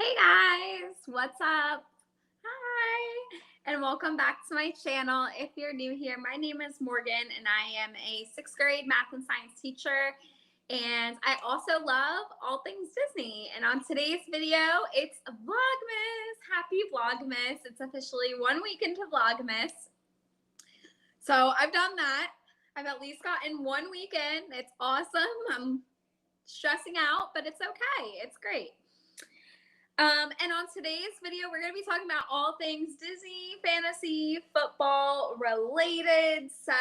Hey guys, what's up? Hi, and welcome back to my channel. If you're new here, my name is Morgan and I am a 6th grade math and science teacher. And I also love all things Disney. And on today's video, it's Vlogmas. Happy Vlogmas. It's officially 1 week into Vlogmas. So I've done that. I've at least gotten 1 weekend. It's awesome. I'm stressing out, but it's okay. It's great. And on today's video, we're going to be talking about all things Disney, fantasy, football related. So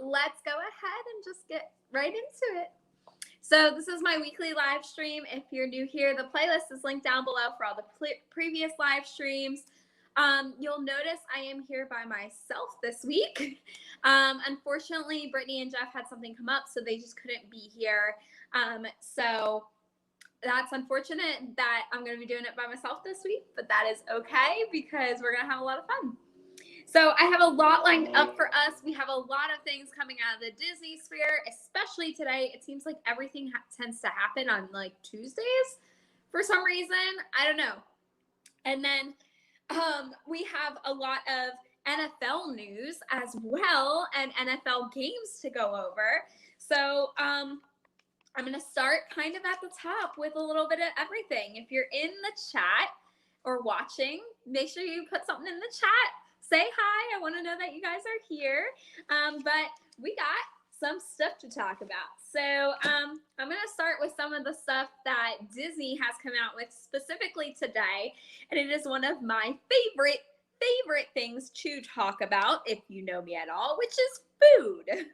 let's go ahead and just get right into it. So this is my weekly live stream. If you're new here, the playlist is linked down below for all the previous live streams. You'll notice I am here by myself this week. Unfortunately, Brittany and Jeff had something come up, so they just couldn't be here. So that's unfortunate that I'm going to be doing it by myself this week, but that is okay because we're going to have a lot of fun. So I have a lot lined up for us. We have a lot of things coming out of the Disney sphere, especially today. It seems like everything tends to happen on like Tuesdays for some reason. I don't know. And then we have a lot of NFL news as well and NFL games to go over. So I'm going to start kind of at the top with a little bit of everything. If you're in the chat or watching, make sure you put something in the chat. Say hi. I want to know that you guys are here. But we got some stuff to talk about. So I'm going to start with some of the stuff that Disney has come out with specifically today. And it is one of my favorite things to talk about, if you know me at all, which is food.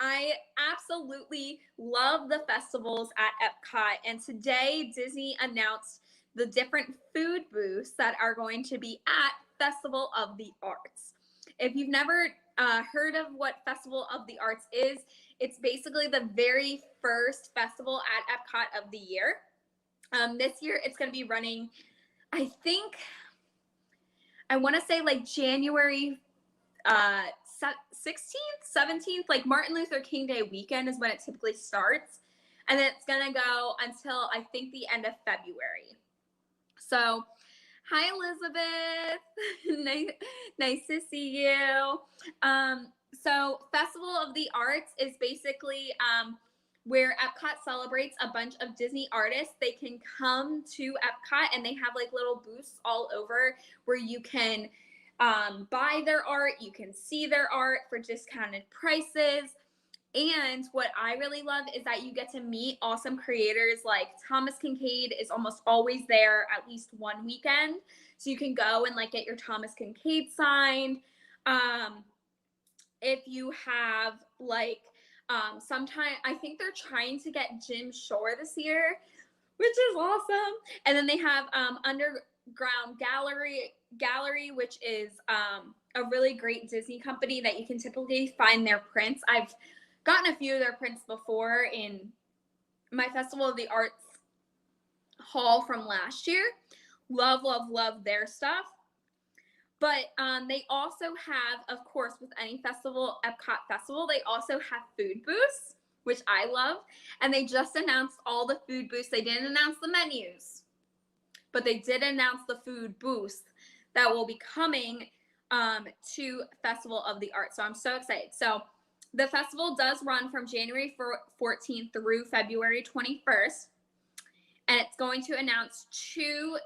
I absolutely love the festivals at Epcot, and today Disney announced the different food booths that are going to be at Festival of the Arts. If you've never heard of what Festival of the Arts is, it's basically the very first festival at Epcot of the year. This year it's going to be running, I think, I want to say like January 16th, 17th, like Martin Luther King Day weekend is when it typically starts. And it's going to go until I think the end of February. So, hi, Elizabeth. nice to see you. So, Festival of the Arts is basically where Epcot celebrates a bunch of Disney artists. They can come to Epcot and they have like little booths all over where you can buy their art, you can see their art for discounted prices. And what I really love is that you get to meet awesome creators like Thomas Kincaid is almost always there at least one weekend. So you can go and like get your Thomas Kincaid signed. If you have like sometime, I think they're trying to get Jim Shore this year, which is awesome. And then they have Underground Gallery, which is a really great Disney company that you can typically find their prints. I've gotten a few of their prints before in my Festival of the Arts haul from last year. Love their stuff. But they also have, of course, with any festival, Epcot festival, they also have food booths, which I love. And they just announced all the food booths. They didn't announce the menus, but they did announce the food booths that will be coming to Festival of the Arts. So I'm so excited. So the festival does run from January 14th through February 21st. And it's going to announce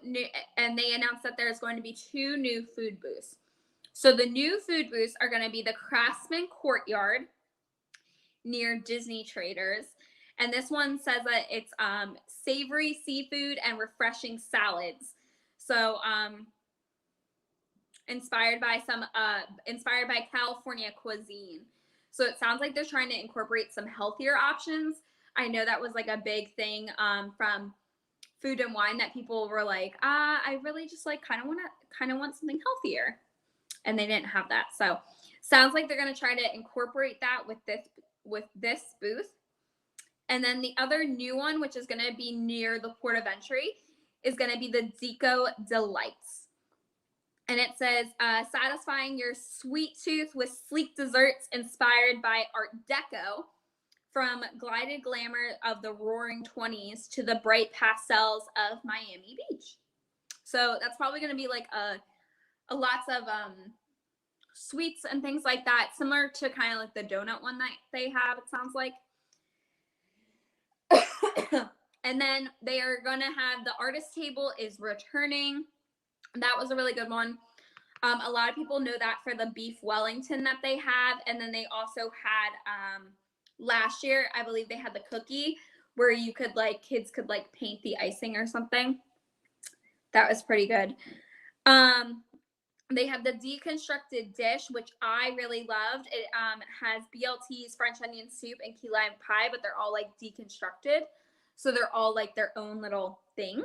they announced that there's going to be 2 new food booths. So the new food booths are going to be the Craftsman Courtyard near Disney Traders. And this one says that it's savory seafood and refreshing salads. So inspired by California cuisine. So it sounds like they're trying to incorporate some healthier options. I know that was like a big thing from Food and Wine that people were like, I really just like kind of want something healthier, and they didn't have that. So sounds like they're gonna try to incorporate that with this booth. And then the other new one, which is gonna be near the port of entry, is gonna be the Deco Delights. And it says, satisfying your sweet tooth with sleek desserts inspired by Art Deco from glided glamour of the roaring 20s to the bright pastels of Miami Beach. So that's probably going to be like a lots of sweets and things like that, similar to kind of like the donut one that they have, it sounds like. And then they are going to have the artist table is returning. That was a really good one. A lot of people know that for the beef Wellington that they have. And then they also had last year, I believe they had the cookie where you could like, kids could like paint the icing or something. That was pretty good. They have the deconstructed dish, which I really loved. It has BLTs, French onion soup, and key lime pie, but they're all like deconstructed. So they're all like their own little thing.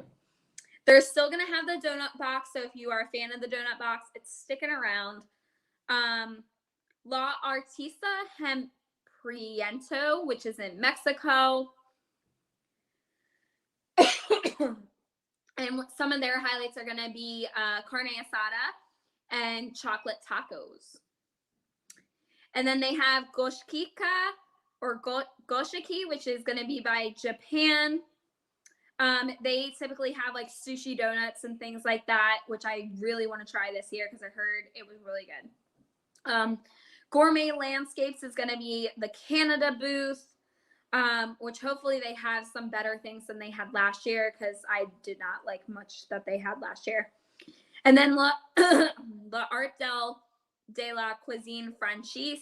They're still going to have the donut box. So if you are a fan of the donut box, it's sticking around. La Artista Hempriento, which is in Mexico. And some of their highlights are going to be carne asada and chocolate tacos. And then they have goshkika or goshiki, which is going to be by Japan. They typically have like sushi donuts and things like that, which I really want to try this year because I heard it was really good. Gourmet Landscapes is going to be the Canada booth, which hopefully they have some better things than they had last year because I did not like much that they had last year. And then La Art de la Cuisine Franchise.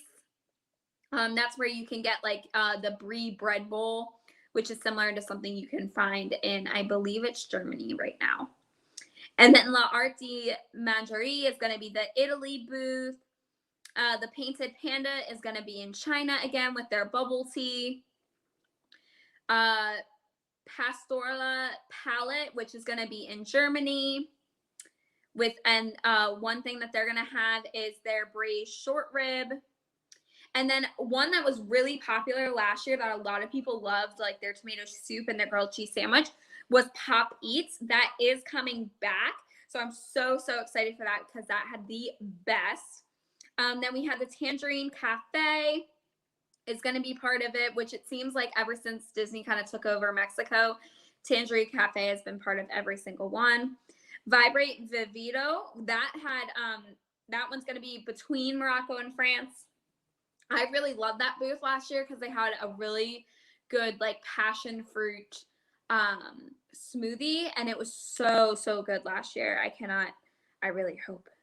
That's where you can get like the Brie bread bowl, which is similar to something you can find in, I believe it's Germany right now. And then La Art de Mangerie is going to be the Italy booth. The Painted Panda is going to be in China again with their bubble tea. Pastorla Palette, which is going to be in Germany. One thing that they're going to have is their braised short rib. And then one that was really popular last year that a lot of people loved, like their tomato soup and their grilled cheese sandwich, was Pop Eats. That is coming back. So I'm so, so excited for that because that had the best. Then we had the Tangerine Cafe is going to be part of it, which it seems like ever since Disney kind of took over Mexico, Tangerine Cafe has been part of every single one. Vibrate Vivito, that one's going to be between Morocco and France. I really loved that booth last year because they had a really good like passion fruit smoothie, and it was so, so good last year. I really hope it's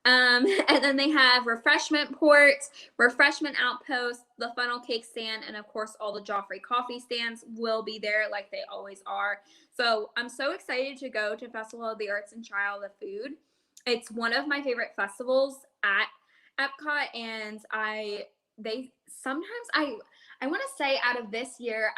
gonna be there. And then they have refreshment ports, refreshment outposts, the funnel cake stand, and of course all the Joffrey coffee stands will be there like they always are. So I'm so excited to go to Festival of the Arts and try all the food. It's one of my favorite festivals at Epcot, and I want to say out of this year,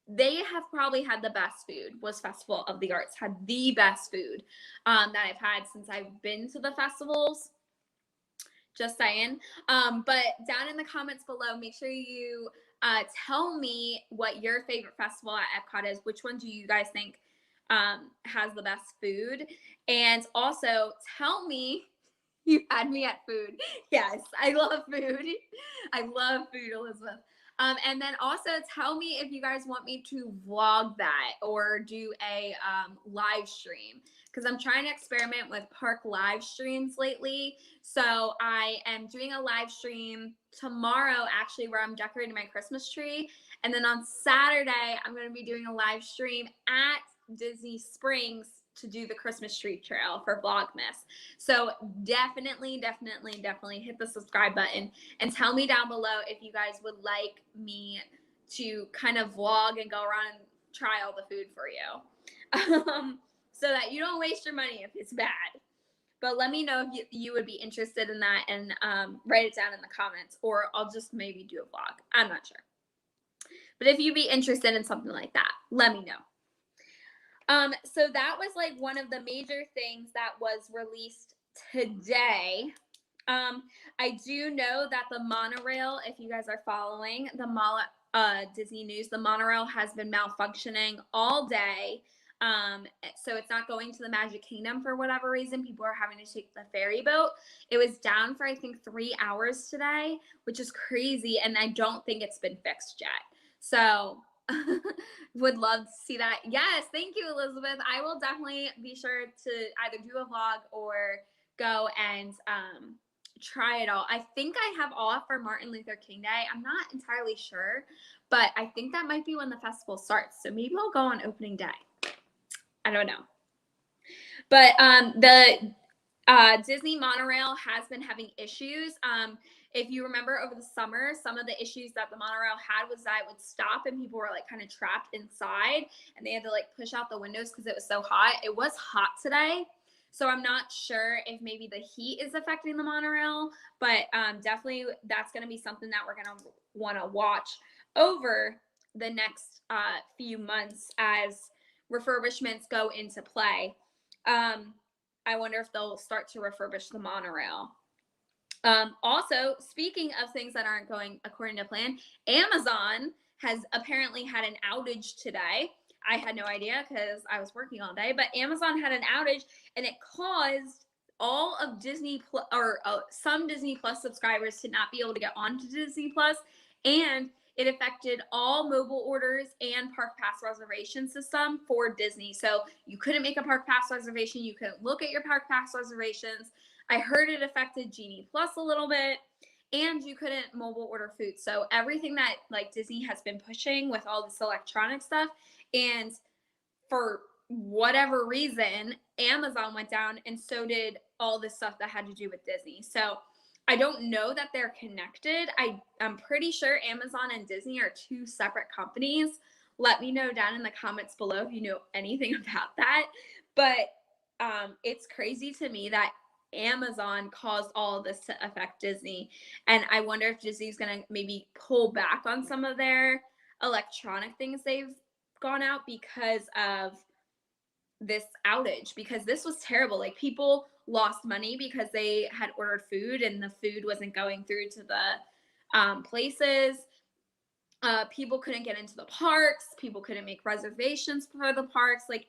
they have probably had the best food. Was Festival of the Arts had the best food that I've had since I've been to the festivals. Just saying. But down in the comments below, make sure you tell me what your favorite festival at Epcot is. Which one do you guys think has the best food? And also tell me. You had me at food. Yes, I love food. I love food, Elizabeth. And then also tell me if you guys want me to vlog that or do a live stream, because I'm trying to experiment with park live streams lately. So I am doing a live stream tomorrow, actually, where I'm decorating my Christmas tree. And then on Saturday, I'm going to be doing a live stream at Disney Springs to do the Christmas tree trail for Vlogmas. So definitely hit the subscribe button and tell me down below if you guys would like me to kind of vlog and go around and try all the food for you. So that you don't waste your money if it's bad. But let me know if you would be interested in that, and write it down in the comments, or I'll just maybe do a vlog. I'm not sure. But if you'd be interested in something like that, let me know. So that was like one of the major things that was released today. I do know that the monorail, if you guys are following the Disney news, the monorail has been malfunctioning all day. So it's not going to the Magic Kingdom for whatever reason. People are having to take the ferry boat. It was down for, I think, 3 hours today, which is crazy. And I don't think it's been fixed yet. So would love to see that. Yes, thank you, Elizabeth. I will definitely be sure to either do a vlog or go and try it all. I think I have off for Martin Luther King Day. I'm not entirely sure, but I think that might be when the festival starts. So maybe I'll go on opening day. I don't know. But the Disney monorail has been having issues. If you remember over the summer, some of the issues that the monorail had was that it would stop and people were like kind of trapped inside and they had to like push out the windows because it was so hot. It was hot today. So I'm not sure if maybe the heat is affecting the monorail, but definitely that's going to be something that we're going to want to watch over the next few months as refurbishments go into play. I wonder if they'll start to refurbish the monorail. Also, speaking of things that aren't going according to plan, Amazon has apparently had an outage today. I had no idea because I was working all day, but Amazon had an outage and it caused all of Disney Plus or some Disney Plus subscribers to not be able to get onto Disney Plus, and it affected all mobile orders and park pass reservation system for Disney. So you couldn't make a park pass reservation. You couldn't look at your park pass reservations. I heard it affected Genie Plus a little bit, and you couldn't mobile order food. So everything that like Disney has been pushing with all this electronic stuff, and for whatever reason, Amazon went down and so did all this stuff that had to do with Disney. So I don't know that they're connected. I'm pretty sure Amazon and Disney are two separate companies. Let me know down in the comments below if you know anything about that. But it's crazy to me that Amazon caused all of this to affect Disney. And I wonder if Disney's going to maybe pull back on some of their electronic things they've gone out because of this outage, because this was terrible. Like people lost money because they had ordered food and the food wasn't going through to the places. People couldn't get into the parks. People couldn't make reservations for the parks. Like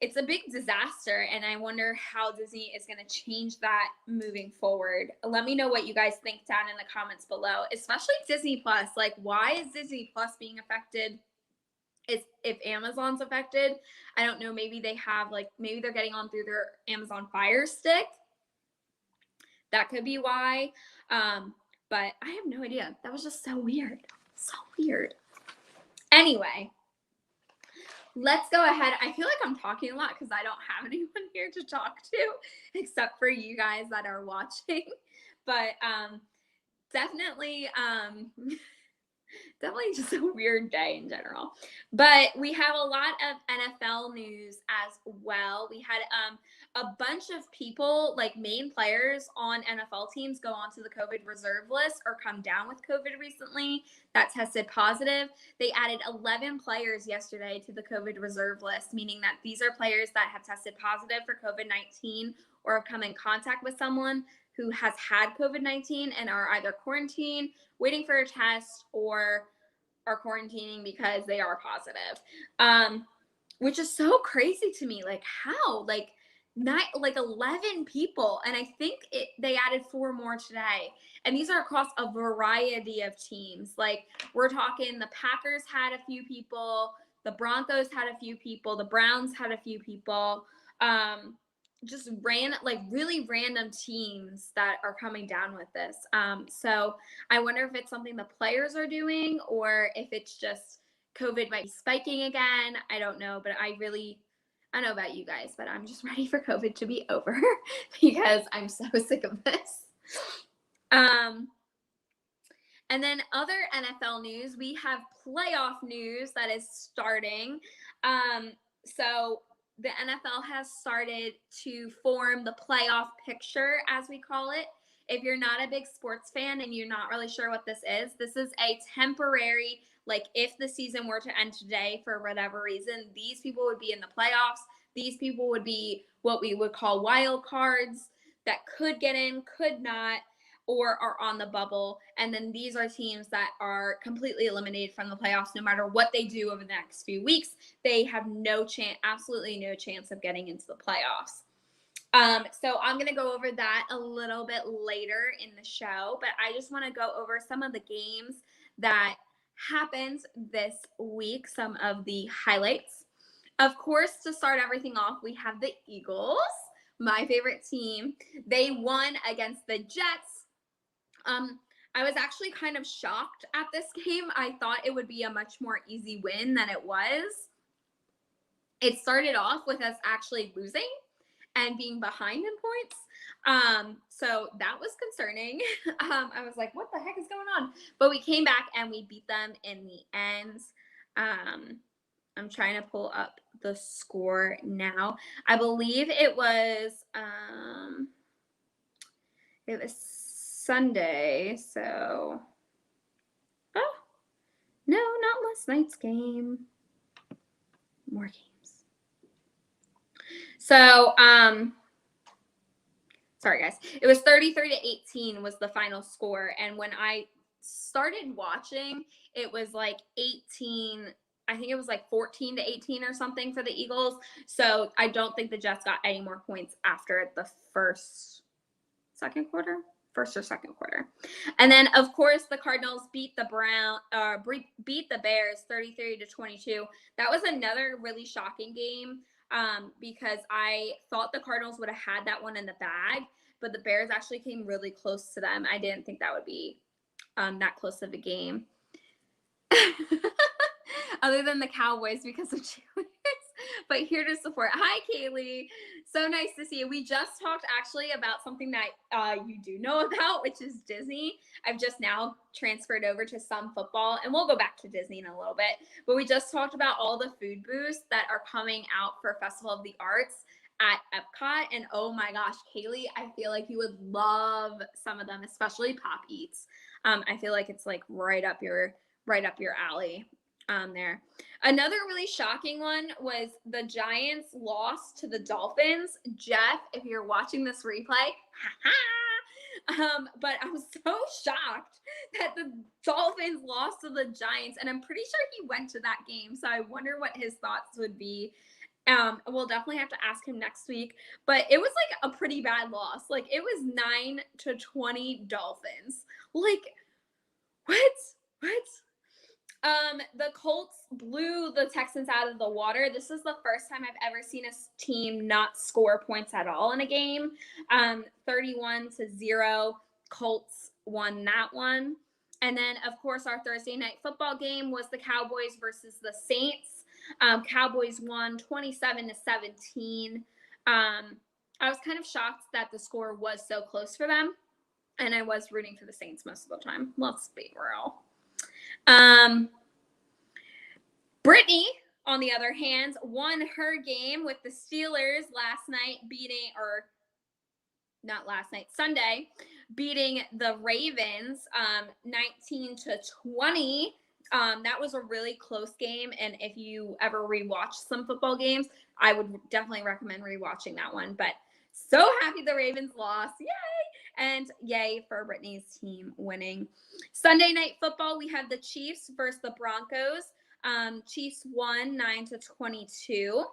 it's a big disaster, and I wonder how Disney is going to change that moving forward. Let me know what you guys think down in the comments below, especially Disney Plus. Like, why is Disney Plus being affected? If Amazon's affected, I don't know, maybe they have like, maybe they're getting on through their Amazon Fire Stick. That could be why. But I have no idea. That was just so weird. So weird. Anyway, let's go ahead. I feel like I'm talking a lot because I don't have anyone here to talk to except for you guys that are watching. But definitely definitely just a weird day in general. But we have a lot of NFL news as well. We had a bunch of people, like main players on NFL teams, go onto the COVID reserve list or come down with COVID recently that tested positive. They added 11 players yesterday to the COVID reserve list, meaning that these are players that have tested positive for COVID-19 or have come in contact with someone who has had COVID-19 and are either quarantined, waiting for a test, or are quarantining because they are positive, which is so crazy to me. Like how? Like 11 people, and I think they added 4 more today. And these are across a variety of teams. Like we're talking, the Packers had a few people, the Broncos had a few people, the Browns had a few people. Just really random teams that are coming down with this. So I wonder if it's something the players are doing or if it's just COVID might be spiking again. I don't know, but I don't know about you guys, but I'm just ready for COVID to be over because I'm so sick of this. And then other NFL news, we have playoff news that is starting. So the NFL has started to form the playoff picture, as we call it. If you're not a big sports fan and you're not really sure what this is a temporary, like if the season were to end today for whatever reason, these people would be in the playoffs. These people would be what we would call wild cards that could get in, could not, or are on the bubble. And then these are teams that are completely eliminated from the playoffs. No matter what they do over the next few weeks, they have no chance, absolutely no chance of getting into the playoffs. So I'm going to go over that a little bit later in the show, but I just want to go over some of the games that happened this week, some of the highlights. Of course, to start everything off, we have the Eagles, my favorite team. They won against the Jets. I was actually kind of shocked at this game. I thought it would be a much more easy win than it was. It started off with us actually losing and being behind in points. So that was concerning. I was like, what the heck is going on? But we came back and we beat them in the end. I'm trying to pull up the score now. I believe it was Sunday. So, oh, no, not last night's game. More games. So, sorry guys. It was 33-18 was the final score. And when I started watching, it was like 18, I think it was like 14-18 or something for the Eagles. So I don't think the Jets got any more points after the first or second quarter. And then of course the Cardinals beat the Bears 33-22. That was another really shocking game. Because I thought the Cardinals would have had that one in the bag, but the Bears actually came really close to them. I didn't think that would be that close of a game. Other than the Cowboys because of cheerleaders, but here to support. Hi, Kaylee. So nice to see you. We just talked actually about something that you do know about, which is Disney. I've just now transferred over to some football, and we'll go back to Disney in a little bit. But we just talked about all the food booths that are coming out for Festival of the Arts at Epcot. And oh my gosh, Kaylee, I feel like you would love some of them, especially Pop Eats. I feel like it's like right up your alley. There. Another really shocking one was the Giants lost to the Dolphins. Jeff, if you're watching this replay, but I was so shocked that the Dolphins lost to the Giants, and I'm pretty sure he went to that game, so I wonder what his thoughts would be. We'll definitely have to ask him next week, but it was like a pretty bad loss. Like it was 9-20 Dolphins. Like, what? The Colts blew the Texans out of the water. This is the first time I've ever seen a team not score points at all in a game. 31-0, Colts won that one. And then, of course, our Thursday night football game was the Cowboys versus the Saints. Cowboys won 27-17. I was kind of shocked that the score was so close for them, and I was rooting for the Saints most of the time. Let's be real. Brittany, on the other hand, won her game with the Steelers Sunday, beating the Ravens 19-20. That was a really close game, and if you ever rewatch some football games, I would definitely recommend rewatching that one. But so happy the Ravens lost. Yay! And yay for Brittany's team winning. Sunday night football, we had the Chiefs versus the Broncos. Chiefs won 9-22.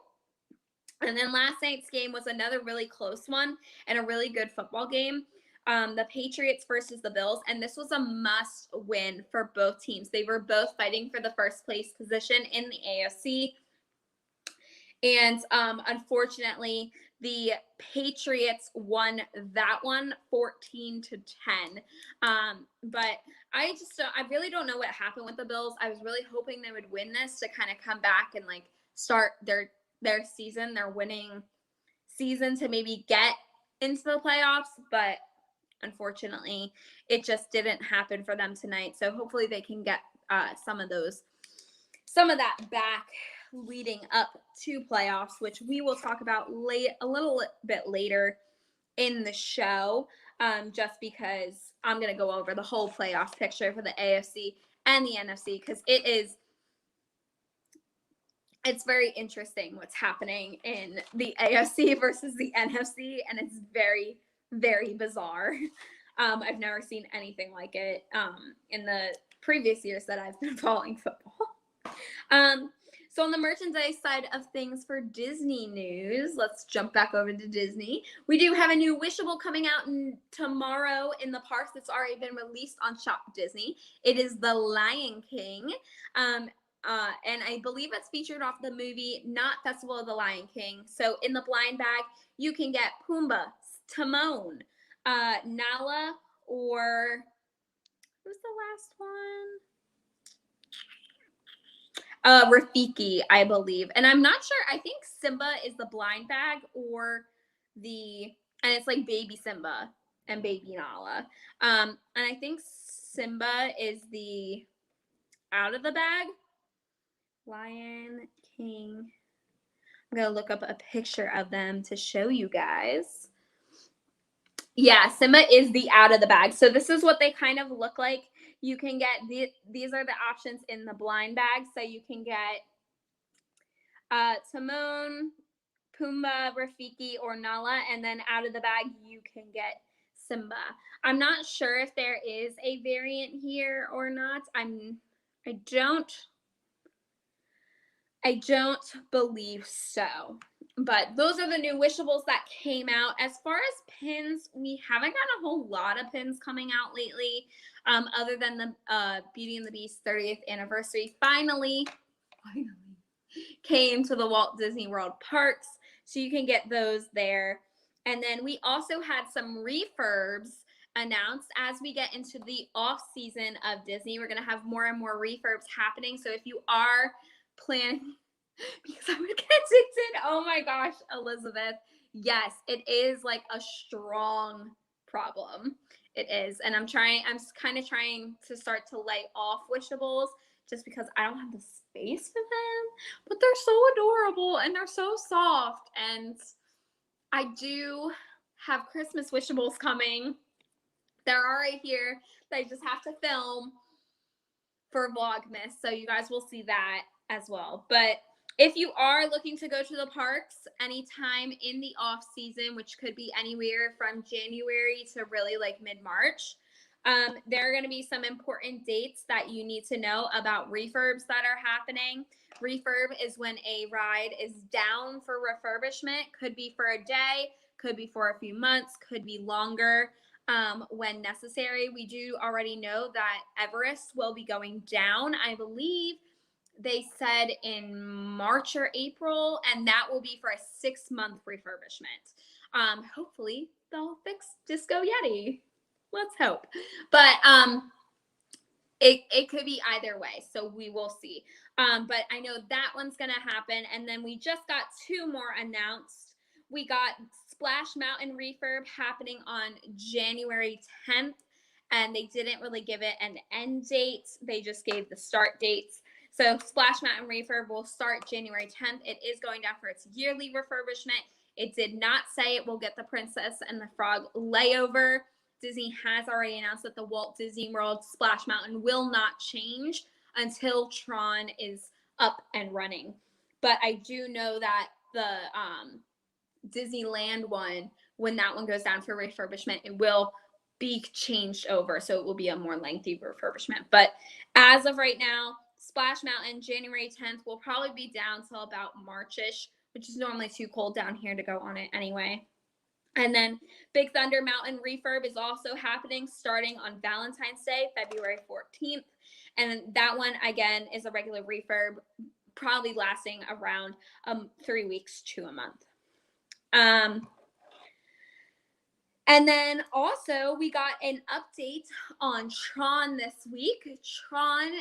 And then last night's game was another really close one and a really good football game. The Patriots versus the Bills, and this was a must win for both teams. They were both fighting for the first place position in the AFC. And unfortunately, the Patriots won that one 14-10. But I really don't know what happened with the Bills. I was really hoping they would win this to kind of come back and like start their season, their winning season, to maybe get into the playoffs. But unfortunately, it just didn't happen for them tonight. So hopefully they can get some of that back leading up to playoffs, which we will talk about a little bit later in the show, just because I'm going to go over the whole playoff picture for the AFC and the NFC, because it's very interesting what's happening in the AFC versus the NFC, and it's very, very bizarre. I've never seen anything like it in the previous years that I've been following football. So on the merchandise side of things for Disney news, let's jump back over to Disney. We do have a new Wishable coming out tomorrow in the parks. It's already been released on Shop Disney. It is The Lion King. And I believe it's featured off the movie, not Festival of the Lion King. So in the blind bag, you can get Pumbaa, Timon, Nala, or who's the last one? Rafiki, I believe. And I'm not sure. I think Simba is the blind bag and it's like baby Simba and baby Nala. And I think Simba is the out of the bag. Lion King. I'm going to look up a picture of them to show you guys. Yeah, Simba is the out of the bag. So this is what they kind of look like. You can get these are the options in the blind bag. So you can get Timon, Pumbaa, Rafiki, or Nala, and then out of the bag you can get Simba. I'm not sure if there is a variant here or not. I don't believe so. But those are the new Wishables that came out. As far as pins, we haven't gotten a whole lot of pins coming out lately, other than the Beauty and the Beast 30th anniversary finally came to the Walt Disney World parks. So you can get those there. And then we also had some refurbs announced as we get into the off season of Disney. We're going to have more and more refurbs happening. So if you are planning, because I'm going to get addicted. Oh my gosh, Elizabeth. Yes, it is like a strong problem. It is. And I'm kind of trying to start to lay off Wishables just because I don't have the space for them, but they're so adorable and they're so soft. And I do have Christmas Wishables coming. They're already here. They just have to film for Vlogmas, so you guys will see that as well. But if you are looking to go to the parks anytime in the off season, which could be anywhere from January to really like mid-March, there are going to be some important dates that you need to know about refurbs that are happening. Refurb is when a ride is down for refurbishment. Could be for a day, could be for a few months, could be longer when necessary. We do already know that Everest will be going down, I believe they said in March or April, and that will be for a 6-month refurbishment. Hopefully they'll fix Disco Yeti. Let's hope. But it could be either way, so we will see. But I know that one's going to happen. And then we just got 2 more announced. We got Splash Mountain Refurb happening on January 10th, and they didn't really give it an end date. They just gave the start dates. So Splash Mountain Refurb will start January 10th. It is going down for its yearly refurbishment. It did not say it will get the Princess and the Frog layover. Disney has already announced that the Walt Disney World Splash Mountain will not change until Tron is up and running. But I do know that the Disneyland one, when that one goes down for refurbishment, it will be changed over. So it will be a more lengthy refurbishment. But as of right now, Splash Mountain, January 10th, will probably be down till about March-ish, which is normally too cold down here to go on it anyway. And then Big Thunder Mountain Refurb is also happening starting on Valentine's Day, February 14th. And that one, again, is a regular refurb, probably lasting around 3 weeks to a month. And then also we got an update on Tron this week. Tron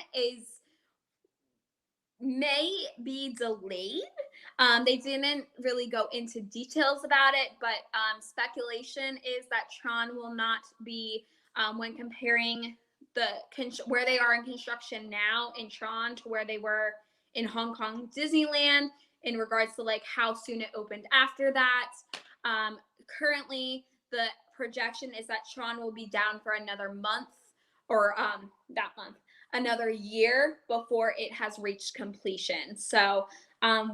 may be delayed. They didn't really go into details about it, but speculation is that Tron will not be, when comparing where they are in construction now in Tron to where they were in Hong Kong Disneyland in regards to like how soon it opened after that. Currently, the projection is that Tron will be down for another month or another year before it has reached completion. So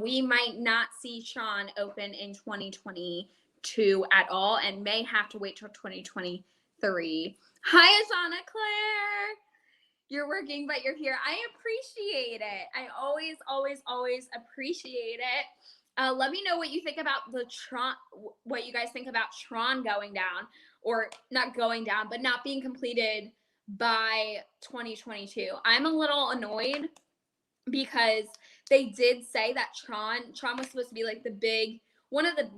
we might not see Tron open in 2022 at all and may have to wait till 2023 3. Hi, Ashana Claire. You're working, but you're here. I appreciate it. I always, always, always appreciate it. Let me know what you think about the Tron, what you guys think about Tron going down, or not going down, but not being completed by 2022. I'm a little annoyed because they did say that Tron was supposed to be like one of the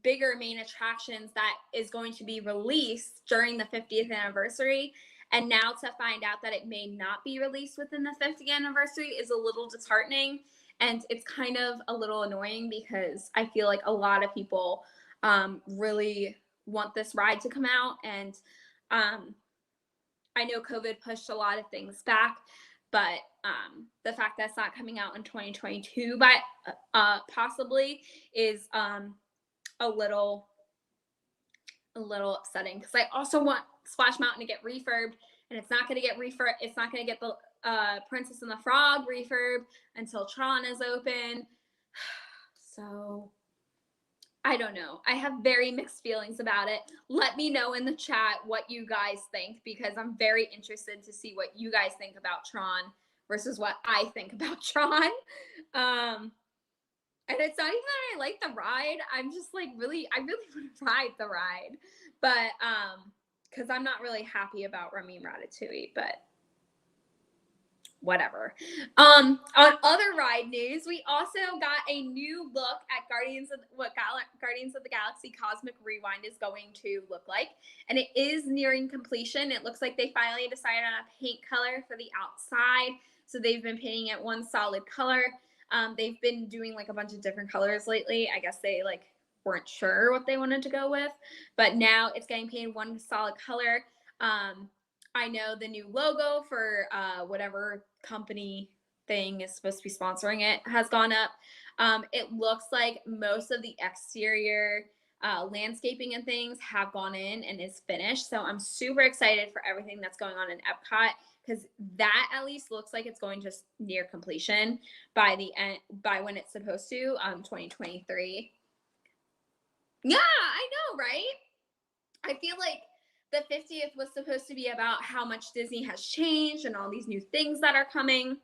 bigger main attractions that is going to be released during the 50th anniversary. And now to find out that it may not be released within the 50th anniversary is a little disheartening. And it's kind of a little annoying because I feel like a lot of people really want this ride to come out. And I know COVID pushed a lot of things back, but the fact that it's not coming out in 2022 possibly is a little upsetting, because I also want Splash Mountain to get refurbed, and it's not going to get refurb. It's not going to get the Princess and the Frog refurb until Tron is open. So I don't know. I have very mixed feelings about it. Let me know in the chat what you guys think, because I'm very interested to see what you guys think about Tron versus what I think about Tron. And it's not even that I like the ride. I'm just like I really want to ride the ride. But because I'm not really happy about Ramin Ratatouille, but whatever. On other ride news, we also got a new look at Guardians of the Galaxy Cosmic Rewind is going to look like, and it is nearing completion. It looks like they finally decided on a paint color for the outside, so they've been painting it one solid color. They've been doing like a bunch of different colors lately. I guess they like weren't sure what they wanted to go with, but now it's getting painted one solid color. I know the new logo for whatever company thing is supposed to be sponsoring it has gone up. It looks like most of the exterior landscaping and things have gone in and is finished. So I'm super excited for everything that's going on in Epcot, because that at least looks like it's going just near completion by the end, by when it's supposed to, 2023. Yeah, I know, right? I feel like the 50th was supposed to be about how much Disney has changed and all these new things that are coming.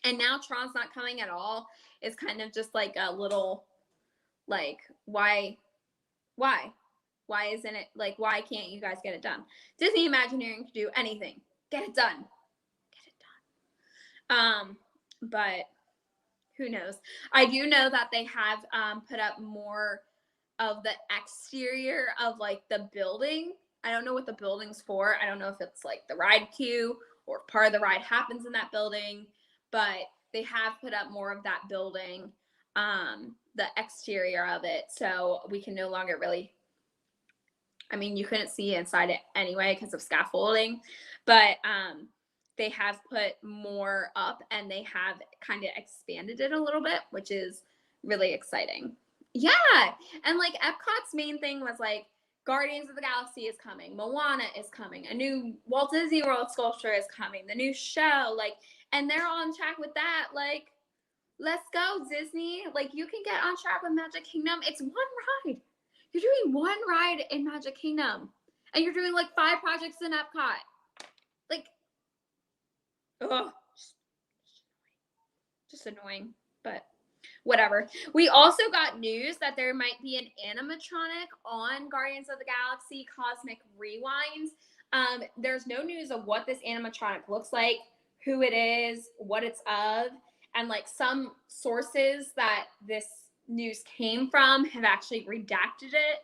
And now Tron's not coming at all. It's kind of just like a little, like, why isn't it, like, why can't you guys get it done? Disney Imagineering can do anything. Get it done. But who knows? I do know that they have put up more of the exterior of like the building. I don't know what the building's for. I don't know if it's like the ride queue or part of the ride happens in that building, but they have put up more of that building, the exterior of it, so we can no longer really, I mean, you couldn't see inside it anyway because of scaffolding, but they have put more up and they have kind of expanded it a little bit, which is really exciting. Yeah, and like Epcot's main thing was like Guardians of the Galaxy is coming, Moana is coming, a new Walt Disney World sculpture is coming, the new show, like, and they're on track with that. Like, let's go, Disney. Like, you can get on track with Magic Kingdom. It's one ride. You're doing one ride in Magic Kingdom, and you're doing like 5 projects in Epcot. Like, ugh, just annoying, but whatever. We also got news that there might be an animatronic on Guardians of the Galaxy Cosmic Rewinds. There's no news of what this animatronic looks like, who it is, what it's of, and like some sources that this news came from have actually redacted it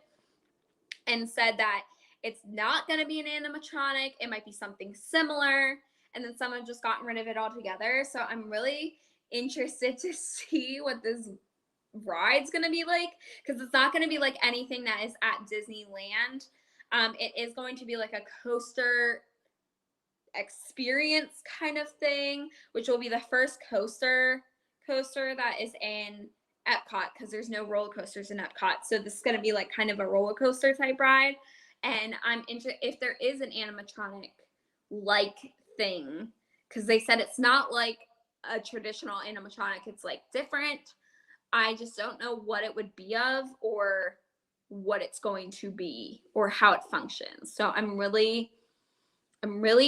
and said that it's not going to be an animatronic. It might be something similar. And then some have just gotten rid of it altogether. So I'm really interested to see what this ride's going to be like, because it's not going to be like anything that is at Disneyland. It is going to be like a coaster experience kind of thing, which will be the first coaster that is in Epcot, because there's no roller coasters in Epcot. So this is going to be like kind of a roller coaster type ride. And I'm interested if there is an animatronic like thing, because they said it's not like a traditional animatronic, it's like different. I just don't know what it would be of or what it's going to be or how it functions. So I'm really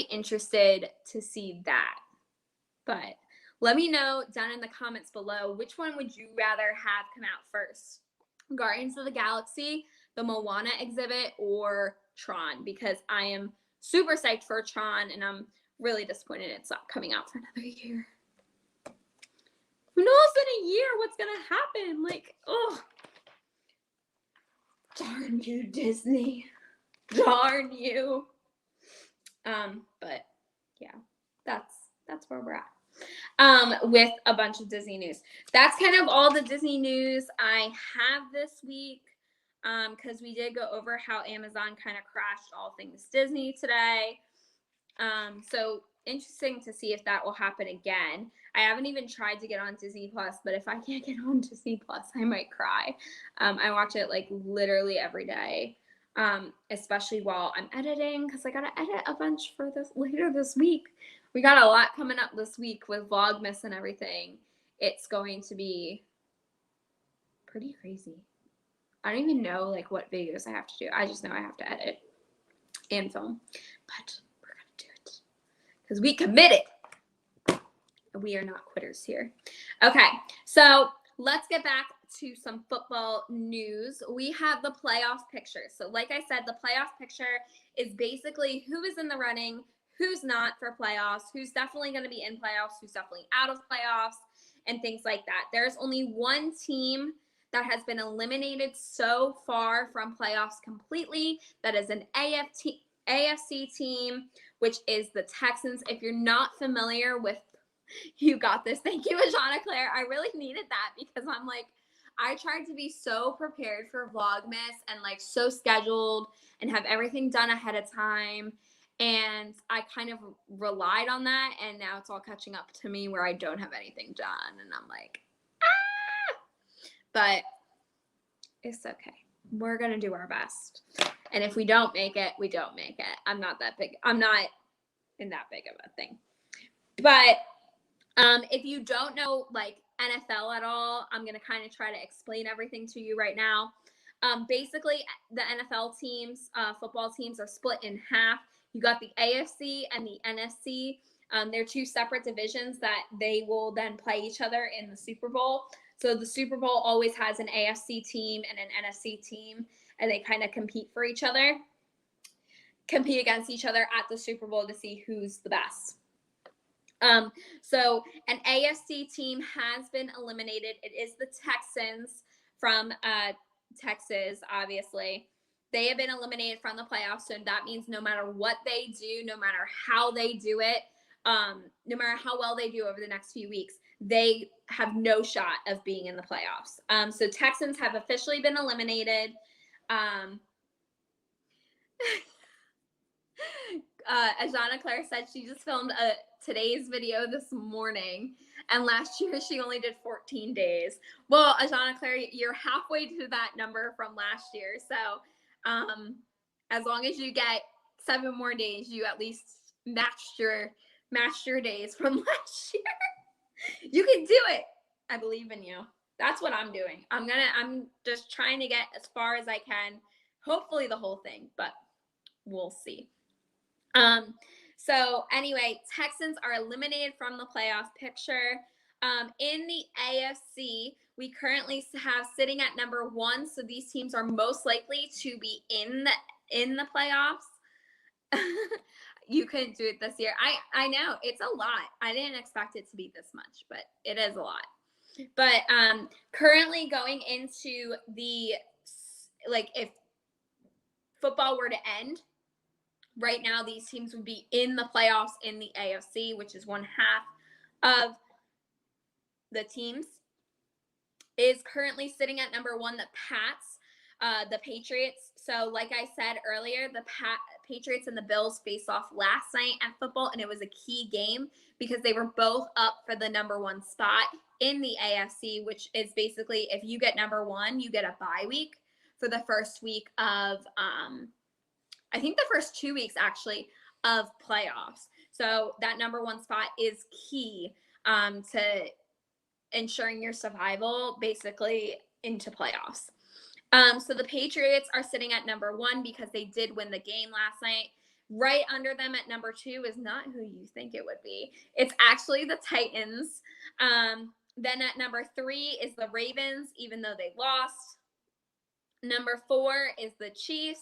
interested to see that. But let me know down in the comments below, which one would you rather have come out first? Guardians of the Galaxy, the Moana exhibit, or Tron? Because I am super psyched for Tron, and I'm really disappointed it's not coming out for another year. Who knows in a year what's gonna happen? Like, oh, darn you, Disney. Darn you. But yeah, that's where we're at. With a bunch of Disney news. That's kind of all the Disney news I have this week. Because we did go over how Amazon kind of crashed all things Disney today. So interesting to see if that will happen again. I haven't even tried to get on Disney Plus, but if I can't get on Disney Plus, I might cry. I watch it like literally every day, especially while I'm editing, because I gotta edit a bunch for this later this week. We got a lot coming up this week with Vlogmas and everything. It's going to be pretty crazy. I don't even know like what videos I have to do. I just know I have to edit and film, but we're gonna do it because we committed. We are not quitters here. Okay, so let's get back to some football news. We have the playoff picture. So like I said, the playoff picture is basically who is in the running, who's not for playoffs, who's definitely going to be in playoffs, who's definitely out of playoffs, and things like that. There's only one team that has been eliminated so far from playoffs completely. That is an AFC team, which is the Texans. If you're not familiar with, you got this. Thank you, Ajana Claire. I really needed that because I'm like, I tried to be so prepared for Vlogmas and like so scheduled and have everything done ahead of time. And I kind of relied on that. And now it's all catching up to me where I don't have anything done. And I'm like, ah! But it's okay. We're going to do our best. And if we don't make it, we don't make it. I'm not that big. I'm not in that big of a thing. But if you don't know like NFL at all, I'm going to kind of try to explain everything to you right now. Basically, the NFL teams, football teams are split in half. You got the AFC and the NFC. They're two separate divisions that they will then play each other in the Super Bowl. So the Super Bowl always has an AFC team and an NFC team, and they kind of compete against each other at the Super Bowl to see who's the best. So an AFC team has been eliminated. It is the Texans from Texas, obviously. They have been eliminated from the playoffs, so that means no matter what they do, no matter how they do it, no matter how well they do over the next few weeks, they have no shot of being in the playoffs. So Texans have officially been eliminated. Ajana Claire said she just filmed today's video this morning, and last year she only did 14 days. Well, Ajana Claire, you're halfway to that number from last year. So as long as you get 7 more days, you at least matched your days from last year. You can do it. I believe in you. That's what I'm doing. I'm just trying to get as far as I can. Hopefully the whole thing, but we'll see. So anyway, Texans are eliminated from the playoff picture. In the AFC, we currently have sitting at number 1. So these teams are most likely to be in the playoffs. You couldn't do it this year. I know it's a lot. I didn't expect it to be this much, but it is a lot. But currently going into the, like, if football were to end right now, these teams would be in the playoffs in the AFC, which is 1/2 of the teams. Is currently sitting at number 1, the Pats, the Patriots. So like I said earlier, the Patriots and the Bills faced off last night at football, and it was a key game because they were both up for the number 1 spot in the AFC, which is basically if you get number 1, you get a bye week for the first week of, I think the first 2 weeks actually of playoffs. So that number 1 spot is key to ensuring your survival basically into playoffs. So the Patriots are sitting at number 1 because they did win the game last night. Right under them at number 2 is not who you think it would be. It's actually the Titans. Then at number 3 is the Ravens, even though they lost. Number 4 is the Chiefs.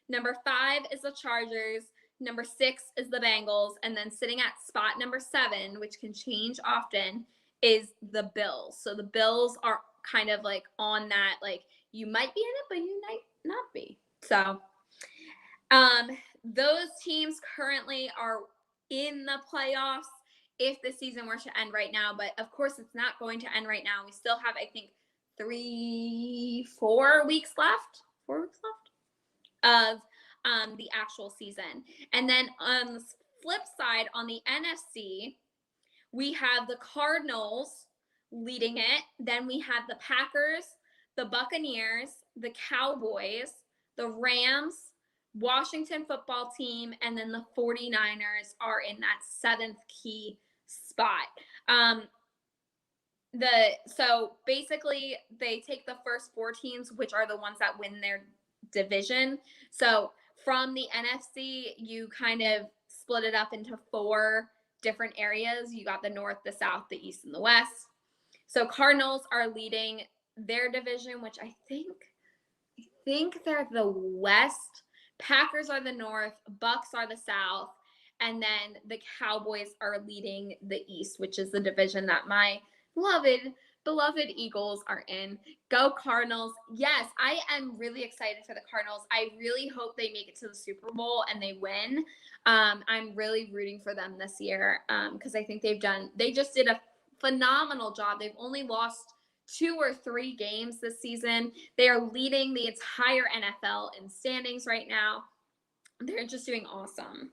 Number 5 is the Chargers. Number 6 is the Bengals. And then sitting at spot number 7, which can change often, is the Bills. So the Bills are kind of like on that, like you might be in it, but you might not be. So those teams currently are in the playoffs if the season were to end right now. But of course, it's not going to end right now. We still have, I think, 4 weeks left of the actual season. And then on the flip side, on the NFC, we have the Cardinals leading it. Then we have the Packers, the Buccaneers, the Cowboys, the Rams, Washington football team, and then the 49ers are in that 7th key spot. So basically they take the first 4 teams, which are the ones that win their division. So from the NFC, you kind of split it up into 4 different areas. You got the North, the South, the East, and the West. So Cardinals are leading their division, which I think they're the West. Packers are the North, Bucks are the South, and then the Cowboys are leading the East, which is the division that my beloved Eagles are in. Go Cardinals. Yes, I am really excited for the Cardinals. I really hope they make it to the Super Bowl and they win. I'm really rooting for them this year because I think they just did a phenomenal job. They've only lost 2 or 3 games this season. They are leading the entire NFL in standings right now. They're just doing awesome.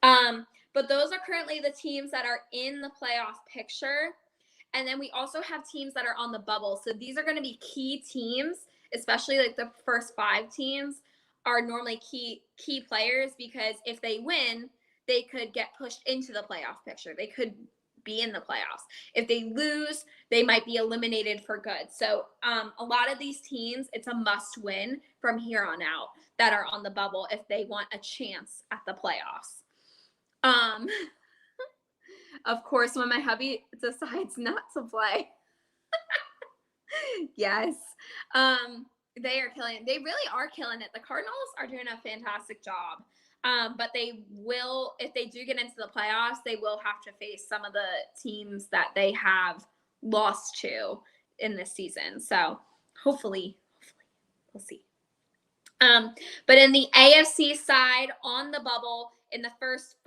But those are currently the teams that are in the playoff picture. And then we also have teams that are on the bubble. So these are going to be key teams, especially like the first 5 teams are normally key players because if they win, they could get pushed into the playoff picture. They could be in the playoffs. If they lose, they might be eliminated for good. So a lot of these teams, it's a must win from here on out that are on the bubble if they want a chance at the playoffs. Of course, when my hubby decides not to play. Yes. They are killing it. They really are killing it. The Cardinals are doing a fantastic job. But they will, if they do get into the playoffs, they will have to face some of the teams that they have lost to in this season. So hopefully we'll see. But in the AFC side, on the bubble, in the first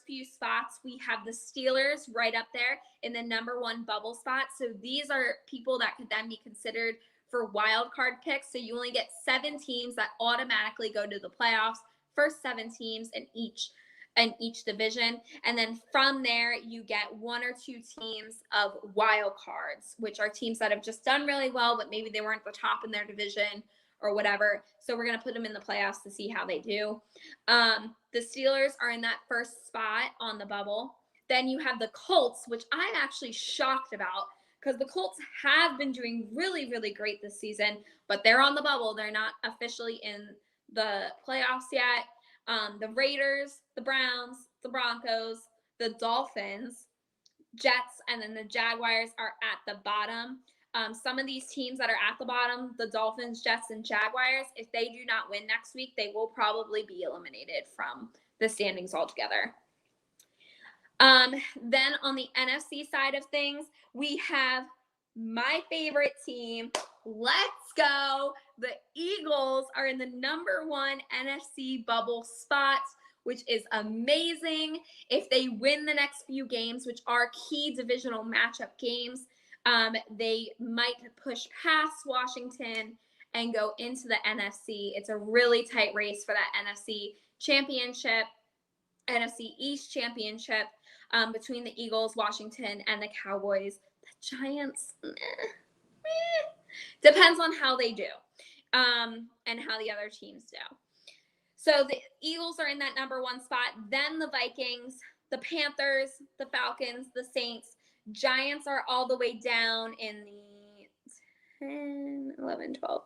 few spots, we have the Steelers right up there in the number 1 bubble spot. So these are people that could then be considered for wild card picks. So you only get 7 teams that automatically go to the playoffs. First 7 teams in each division, and then from there you get 1 or 2 teams of wild cards, which are teams that have just done really well, but maybe they weren't the top in their division or whatever. So we're going to put them in the playoffs to see how they do. The Steelers are in that first spot on the bubble. Then you have the Colts, which I'm actually shocked about because the Colts have been doing really, really great this season, but they're on the bubble. They're not officially in the playoffs yet. The Raiders, the Browns, the Broncos, the Dolphins, Jets, and then the Jaguars are at the bottom. Some of these teams that are at the bottom, the Dolphins, Jets, and Jaguars, if they do not win next week, they will probably be eliminated from the standings altogether. Then on the NFC side of things, we have my favorite team. Let's go. The Eagles are in the number 1 NFC bubble spot, which is amazing. If they win the next few games, which are key divisional matchup games, they might push past Washington and go into the NFC. It's a really tight race for that NFC championship, NFC East championship, between the Eagles, Washington, and the Cowboys. The Giants, depends on how they do, and how the other teams do. So the Eagles are in that number 1 spot. Then the Vikings, the Panthers, the Falcons, the Saints. Giants are all the way down in the 10, 11, 12,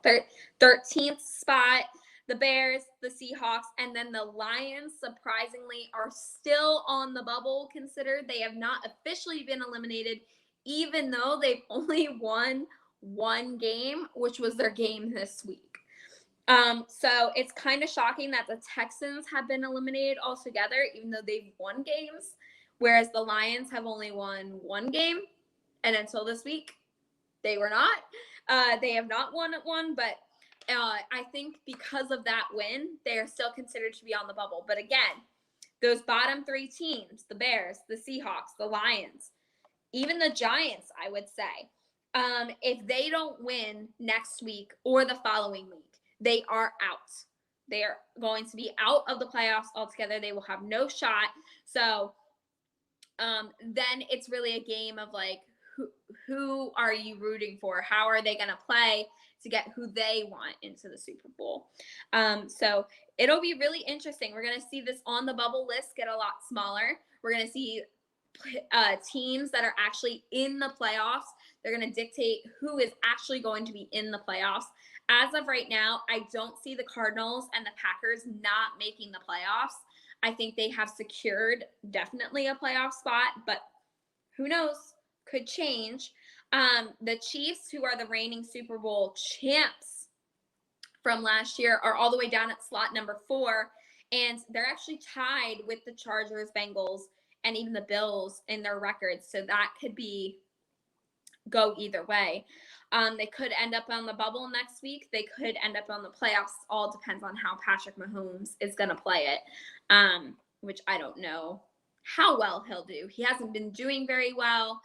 13th spot. The Bears, the Seahawks, and then the Lions, surprisingly, are still on the bubble considered. They have not officially been eliminated, even though they've only won one game, which was their game this week. So it's kind of shocking that the Texans have been eliminated altogether, even though they've won games, whereas the Lions have only won one game. And until this week, they were not. They have not won one, but I think because of that win, they are still considered to be on the bubble. But again, those bottom three teams, the Bears, the Seahawks, the Lions, even the Giants, I would say, if they don't win next week or the following week, they are out. They are going to be out of the playoffs altogether. They will have no shot. So then it's really a game of like, who are you rooting for? How are they going to play to get who they want into the Super Bowl? So it'll be really interesting. We're going to see this on the bubble list get a lot smaller. We're going to see teams that are actually in the playoffs. They're going to dictate who is actually going to be in the playoffs. As of right now, I don't see the Cardinals and the Packers not making the playoffs. I think they have secured definitely a playoff spot, but who knows? Could change. The Chiefs, who are the reigning Super Bowl champs from last year, are all the way down at slot number 4, and they're actually tied with the Chargers, Bengals, and even the Bills in their records. So that could go either way. They could end up on the bubble next week. They could end up on the playoffs. All depends on how Patrick Mahomes is going to play it, which I don't know how well he'll do. He hasn't been doing very well,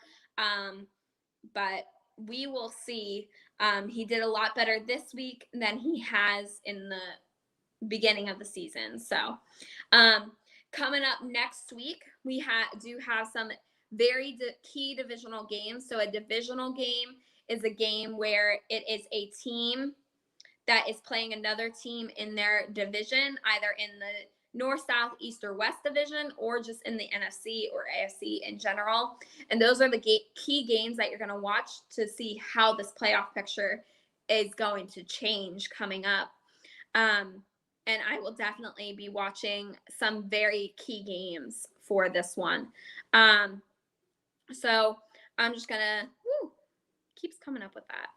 but we will see. He did a lot better this week than he has in the beginning of the season. So coming up next week, we do have some very key divisional games. So a divisional game is a game where it is a team that is playing another team in their division, either in the North, South, East, or West division, or just in the NFC or AFC in general. And those are the key games that you're going to watch to see how this playoff picture is going to change coming up. And I will definitely be watching some very key games for this one. So I'm just going to, keeps coming up with that.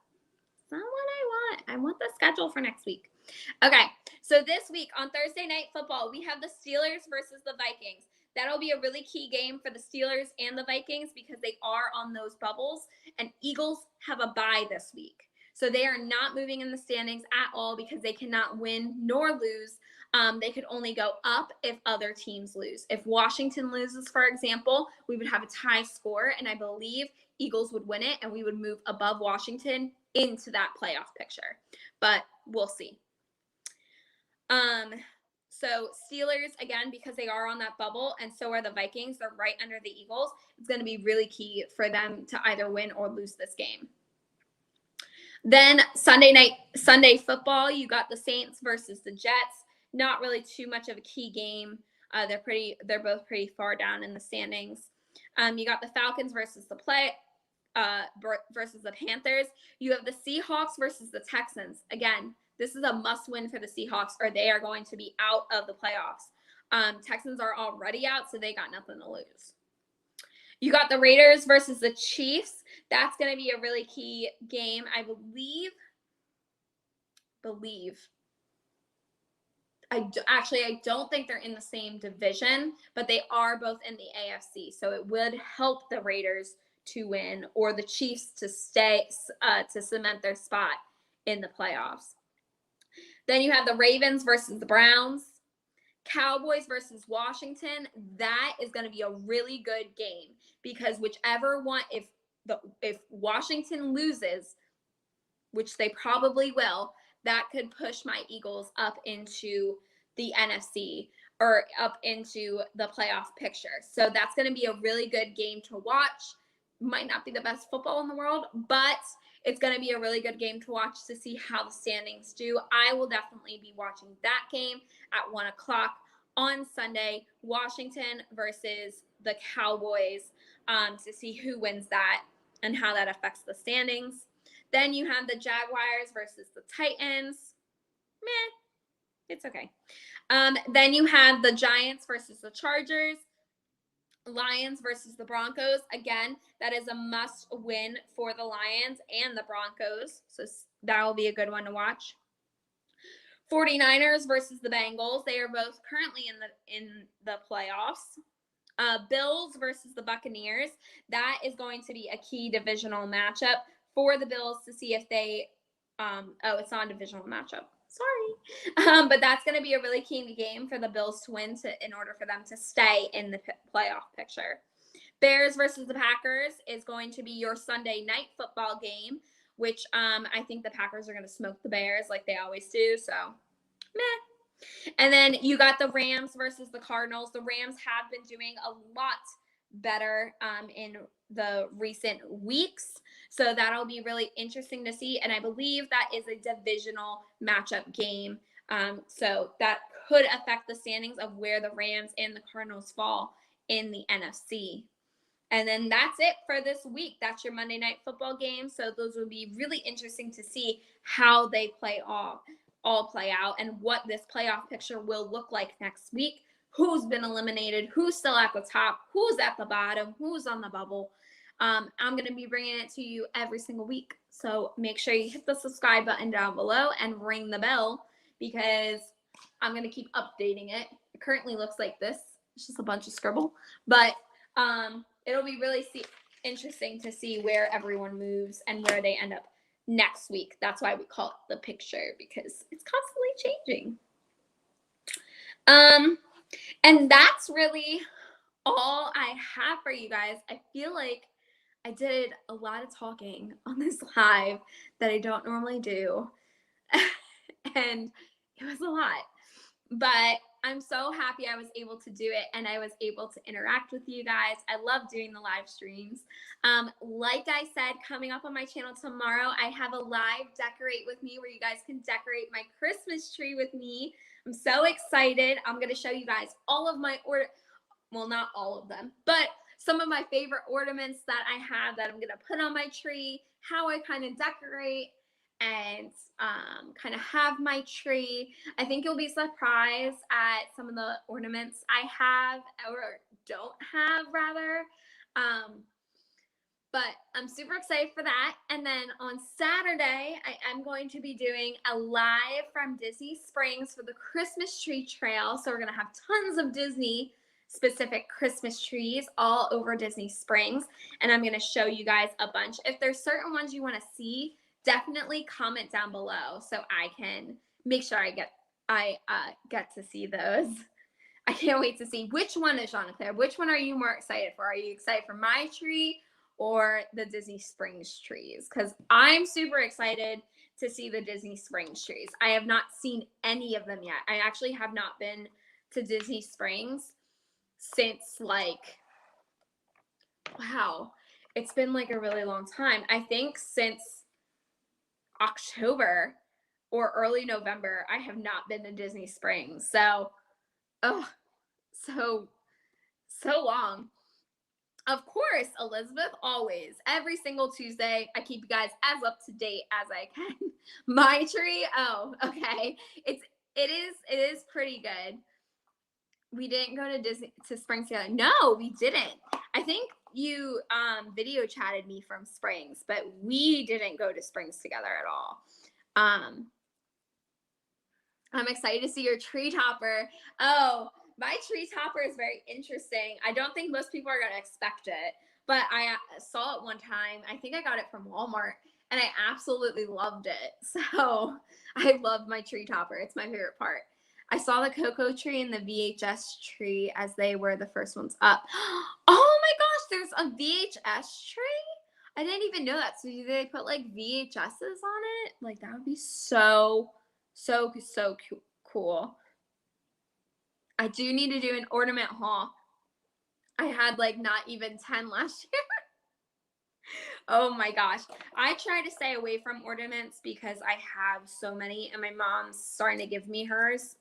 It's not what I want. I want the schedule for next week. Okay, so this week on Thursday Night Football, we have the Steelers versus the Vikings. That'll be a really key game for the Steelers and the Vikings because they are on those bubbles, and Eagles have a bye this week. So they are not moving in the standings at all because they cannot win nor lose. They could only go up if other teams lose. If Washington loses, for example, we would have a tie score, and I believe Eagles would win it, and we would move above Washington into that playoff picture. But we'll see. So Steelers, again, because they are on that bubble, and so are the Vikings, they're right under the Eagles. It's going to be really key for them to either win or lose this game. Then Sunday football, you got the Saints versus the Jets. Not really too much of a key game. They're both pretty far down in the standings. You got the Falcons versus the Panthers. You have the Seahawks versus the Texans. Again, this is a must-win for the Seahawks, or they are going to be out of the playoffs. Texans are already out, so they got nothing to lose. You got the Raiders versus the Chiefs. That's going to be a really key game, I believe. I don't think they're in the same division, but they are both in the AFC. So it would help the Raiders to win, or the Chiefs to stay to cement their spot in the playoffs. Then you have the Ravens versus the Browns, Cowboys versus Washington. That is going to be a really good game because whichever one, if Washington loses, which they probably will, that could push my Eagles up into the NFC or up into the playoff picture. So that's going to be a really good game to watch. Might not be the best football in the world, but it's going to be a really good game to watch to see how the standings do. I will definitely be watching that game at 1 o'clock on Sunday, Washington versus the Cowboys, to see who wins that and how that affects the standings. Then you have the Jaguars versus the Titans. Meh, it's okay. Then you have the Giants versus the Chargers. Lions versus the Broncos. Again, that is a must win for the Lions and the Broncos. So that will be a good one to watch. 49ers versus the Bengals. They are both currently in the playoffs. Bills versus the Buccaneers. That is going to be a key divisional matchup for the Bills to see if they it's not a divisional matchup. Sorry. But that's going to be a really key game for the Bills to win in order for them to stay in the playoff picture. Bears versus the Packers is going to be your Sunday night football game, which I think the Packers are going to smoke the Bears like they always do. So, meh. And then you got the Rams versus the Cardinals. The Rams have been doing a lot better in the recent weeks. So that'll be really interesting to see. And I believe that is a divisional matchup game. So that could affect the standings of where the Rams and the Cardinals fall in the NFC. And then that's it for this week. That's your Monday Night Football game. So those will be really interesting to see how they all play out and what this playoff picture will look like next week. Who's been eliminated, who's still at the top, who's at the bottom, who's on the bubble. I'm going to be bringing it to you every single week. So make sure you hit the subscribe button down below and ring the bell because I'm going to keep updating it. It currently looks like this. It's just a bunch of scribble. But it'll be really interesting to see where everyone moves and where they end up next week. That's why we call it the picture because it's constantly changing. And that's really all I have for you guys. I feel like I did a lot of talking on this live that I don't normally do. And it was a lot. But I'm so happy I was able to do it and I was able to interact with you guys. I love doing the live streams. Like I said, coming up on my channel tomorrow, I have a live decorate with me where you guys can decorate my Christmas tree with me. I'm so excited. I'm going to show you guys all of my well, not all of them, but some of my favorite ornaments that I have that I'm going to put on my tree, how I kind of decorate and kind of have my tree. I think you'll be surprised at some of the ornaments I have or don't have rather. But I'm super excited for that. And then on Saturday, I am going to be doing a live from Disney Springs for the Christmas tree trail. So we're going to have tons of Disney specific Christmas trees all over Disney Springs. And I'm going to show you guys a bunch. If there's certain ones you want to see, definitely comment down below so I can make sure I get to see those. I can't wait to see which one is Jean-Claire. Which one are you more excited for? Are you excited for my tree or the Disney Springs trees? Because I'm super excited to see the Disney Springs trees. I have not seen any of them yet. I actually have not been to Disney Springs since wow, it's been like a really long time. I think since October or early November, I have not been to Disney Springs. So, so long. Of course, Elizabeth, always. Every single Tuesday, I keep you guys as up to date as I can. My tree, oh, okay. It is pretty good. We didn't go to Springs together. No, we didn't. I think you video chatted me from Springs, but we didn't go to Springs together at all. I'm excited to see your tree topper. Oh, my tree topper is very interesting. I don't think most people are going to expect it, but I saw it one time. I think I got it from Walmart, and I absolutely loved it. So I love my tree topper. It's my favorite part. I saw the cocoa tree and the VHS tree as they were the first ones up. Oh my gosh, there's a VHS tree? I didn't even know that. So do they put like VHSs on it? Like that would be so cool. I do need to do an ornament haul. I had like not even 10 last year. Oh my gosh. I try to stay away from ornaments because I have so many and my mom's starting to give me hers.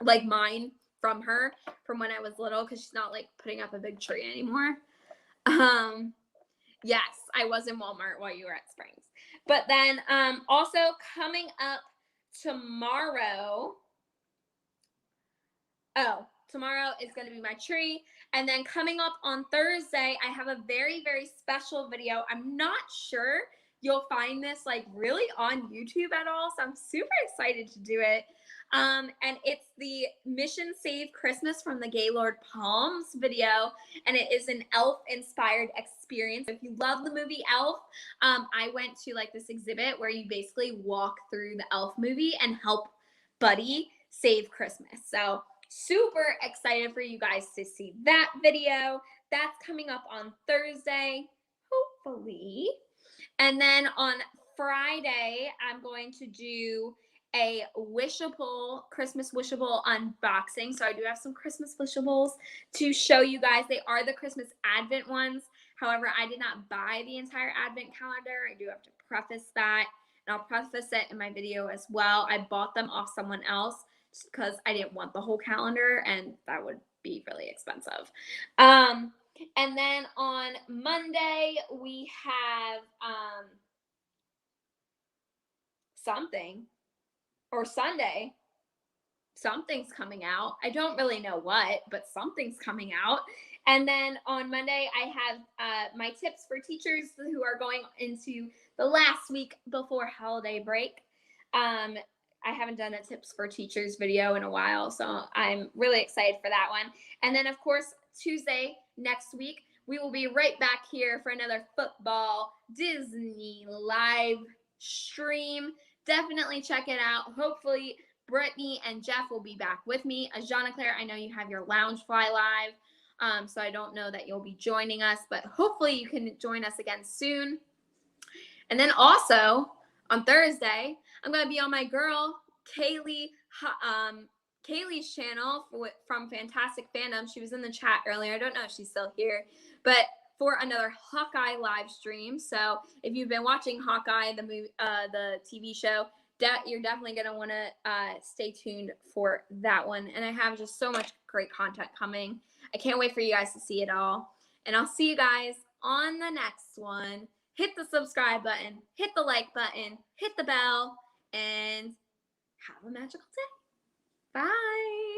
Like mine from her from when I was little because she's not like putting up a big tree anymore. Yes, I was in Walmart while you were at Springs. But then also coming up tomorrow, tomorrow is going to be my tree. And then coming up on Thursday, I have a very, very special video. I'm not sure you'll find this like really on YouTube at all, so I'm super excited to do it. And it's the Mission Save Christmas from the Gaylord Palms video, and it is an elf inspired experience. If you love the movie Elf, I went to like this exhibit where you basically walk through the Elf movie and help Buddy save Christmas. So super excited for you guys to see that video. That's coming up on Thursday, hopefully. And then on Friday, I'm going to do a Wishable, Christmas Wishable unboxing. So I do have some Christmas Wishables to show you guys. They are the Christmas Advent ones. However, I did not buy the entire Advent calendar. I do have to preface that, and I'll preface it in my video as well. I bought them off someone else just because I didn't want the whole calendar, and that would be really expensive. And then on Monday, we have something, or Sunday, something's coming out. I don't really know what, but something's coming out. And then on Monday, I have my tips for teachers who are going into the last week before holiday break. I haven't done a tips for teachers video in a while, so I'm really excited for that one. And then, of course, Tuesday next week, we will be right back here for another football Disney live stream. Definitely check it out. Hopefully, Brittany and Jeff will be back with me. Ajana Claire, I know you have your Loungefly live, so I don't know that you'll be joining us, but hopefully you can join us again soon. And then also, on Thursday, I'm going to be on my girl, Kaylee's channel from Fantastic Fandom. She was in the chat earlier. I don't know if she's still here, but for another Hawkeye live stream. So if you've been watching Hawkeye, the movie, the TV show, you're definitely going to want to stay tuned for that one. And I have just so much great content coming. I can't wait for you guys to see it all. And I'll see you guys on the next one. Hit the subscribe button, hit the like button, hit the bell, and have a magical day. Bye.